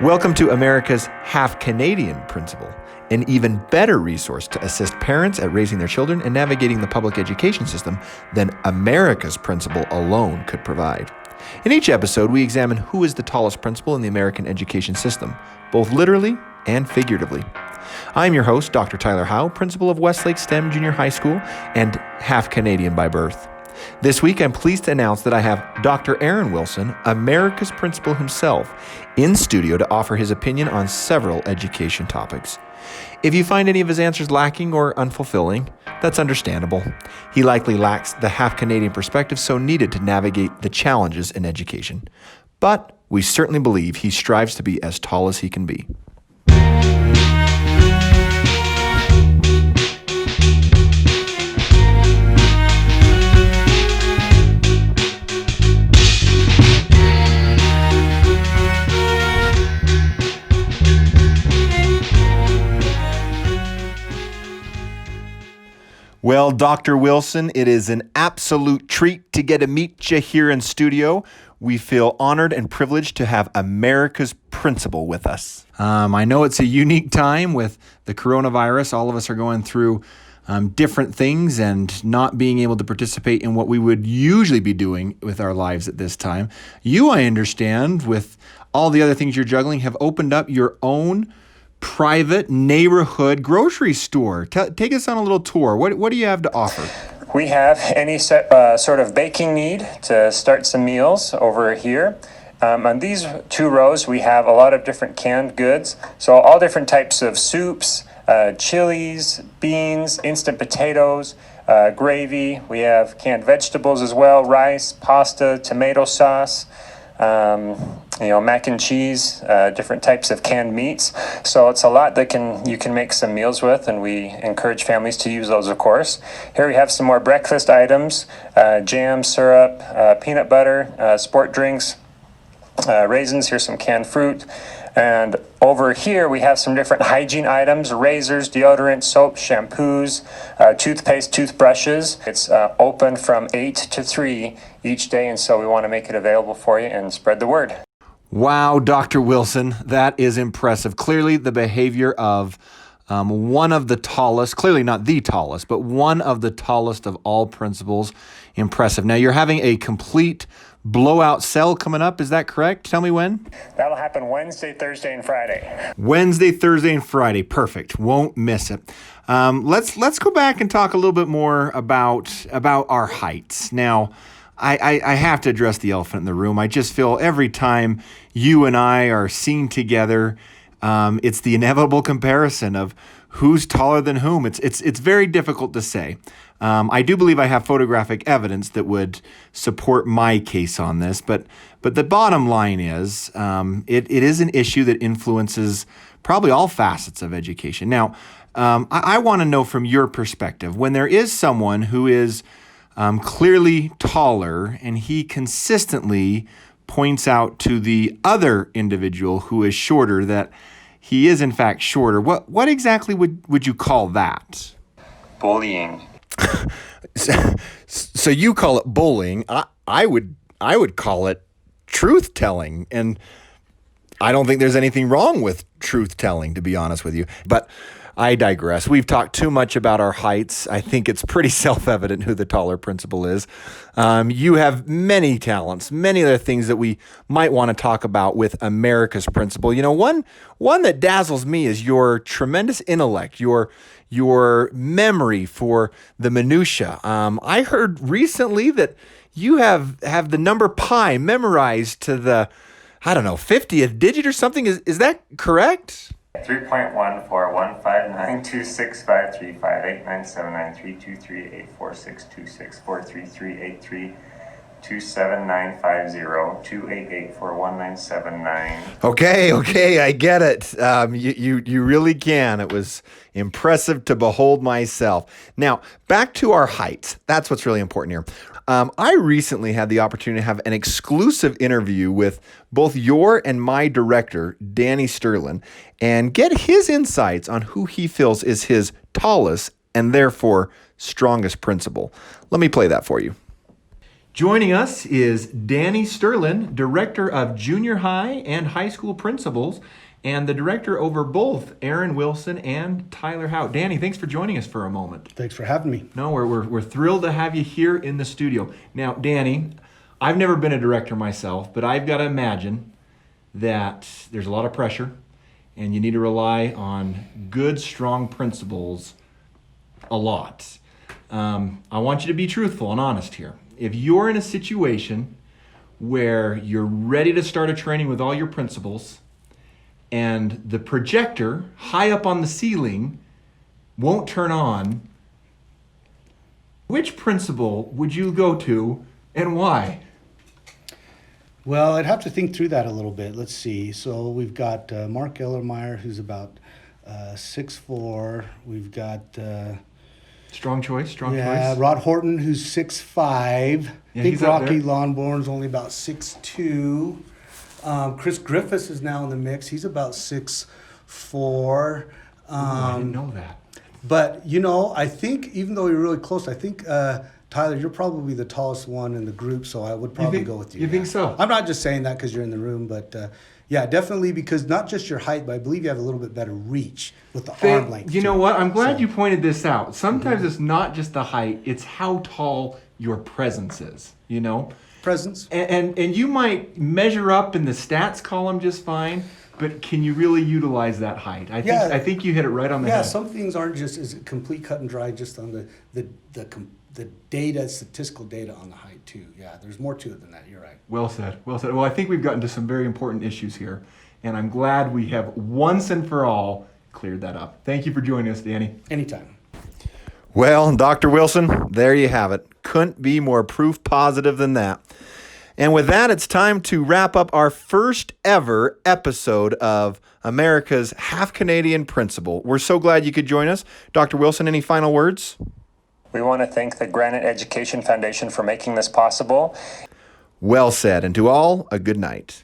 Welcome to America's Half Canadian Principal, an even better resource to assist parents at raising their children and navigating the public education system than America's Principal alone could provide. In each episode, we examine who is the tallest principal in the American education system, both literally and figuratively. I'm your host, Dr. Tyler Howe, principal of Westlake STEM Junior High School and half Canadian by birth. This week, I'm pleased to announce that I have Dr. Aaron Wilson, America's principal himself, in studio to offer his opinion on several education topics. If you find any of his answers lacking or unfulfilling, that's understandable. He likely lacks the half Canadian perspective so needed to navigate the challenges in education. But we certainly believe he strives to be as tall as he can be. Well, Dr. Wilson, it is an absolute treat to get to meet you here in studio. We feel honored and privileged to have America's principal with us. I know it's a unique time with the coronavirus. All of us are going through different things and not being able to participate in what we would usually be doing with our lives at this time. You, I understand, with all the other things you're juggling, have opened up your own private neighborhood grocery store. Take us on a little tour. What do you have to offer? We have any sort of baking need to start some meals over here. On these two rows, we have a lot of different canned goods. So all different types of soups, chilies, beans, instant potatoes, gravy. We have canned vegetables as well, rice, pasta, tomato sauce. Mac and cheese, different types of canned meats. So it's a lot that you can make some meals with, and we encourage families to use those, of course. Here we have some more breakfast items, jam, syrup, peanut butter, sport drinks, raisins. Here's some canned fruit. And over here, we have some different hygiene items, razors, deodorant, soaps, shampoos, toothpaste, toothbrushes. It's open from 8 to 3 each day, and so we want to make it available for you and spread the word. Wow, Dr. Wilson, that is impressive. Clearly the behavior of one of the tallest, clearly not the tallest, but one of the tallest of all principals. Impressive. Now, you're having a complete blowout sale coming up. Is that correct? Tell me when. That'll happen Wednesday, Thursday, and Friday. Wednesday, Thursday, and Friday. Perfect. Won't miss it. Let's go back and talk a little bit more about our heights. Now, I have to address the elephant in the room. I just feel every time you and I are seen together, it's the inevitable comparison of who's taller than whom. It's very difficult to say. I do believe I have photographic evidence that would support my case on this, but the bottom line is it is an issue that influences probably all facets of education. Now, I want to know from your perspective, when there is someone who is clearly taller and he consistently points out to the other individual who is shorter that he is in fact shorter, what exactly would you call that? Bullying. So you call it bullying. I would call it truth telling, and I don't think there's anything wrong with truth telling, to be honest with you. But I digress. We've talked too much about our heights. I think it's pretty self-evident who the taller principal is. You have many talents, many other things that we might want to talk about with America's principal. You know, one that dazzles me is your tremendous intellect, your memory for the minutia. I heard recently that you have the number pi memorized to the, 50th digit or something. Is that correct? 3.1, Okay, I get it. You really can. It was impressive to behold myself. Now, back to our heights. That's what's really important here. I recently had the opportunity to have an exclusive interview with both your and my director, Danny Sterlin, and get his insights on who he feels is his tallest and therefore strongest principal. Let me play that for you. Joining us is Danny Sterlin, Director of Junior High and High School Principals, and the Director over both Aaron Wilson and Tyler Hout. Danny, thanks for joining us for a moment. Thanks for having me. No, we're thrilled to have you here in the studio. Now, Danny, I've never been a director myself, but I've got to imagine that there's a lot of pressure, and you need to rely on good, strong principals a lot. I want you to be truthful and honest here. If you're in a situation where you're ready to start a training with all your principals and the projector high up on the ceiling won't turn on, which principal would you go to and why? Well, I'd have to think through that a little bit. Let's see. So we've got Mark Ellermeyer, who's about 6'4". We've got Strong choice. Rod Horton, who's 6'5". Yeah, I think he's up Rocky there. Lawnborn's only about 6'2". Chris Griffiths is now in the mix. He's about 6'4". I didn't know that. But, I think even though you're really close, I think, Tyler, you're probably the tallest one in the group, so I would probably go with you. You think so? I'm not just saying that because you're in the room, but yeah, definitely because not just your height, but I believe you have a little bit better reach with the arm length. You know too. what? I'm glad you pointed this out. Sometimes it's not just the height, it's how tall your presence is, Presence. And you might measure up in the stats column just fine, but can you really utilize that height? I think you hit it right on the Yeah, head. some things aren't just as complete cut and dry just on the data, statistical data on the height too. Yeah, there's more to it than that. You're right. Well said. Well, I think we've gotten to some very important issues here, and I'm glad we have once and for all cleared that up. Thank you for joining us, Danny. Anytime. Well, Dr. Wilson, there you have it. Couldn't be more proof positive than that. And with that, it's time to wrap up our first ever episode of America's Half Canadian Principal. We're so glad you could join us. Dr. Wilson, any final words? We want to thank the Granite Education Foundation for making this possible. Well said, and to all, a good night.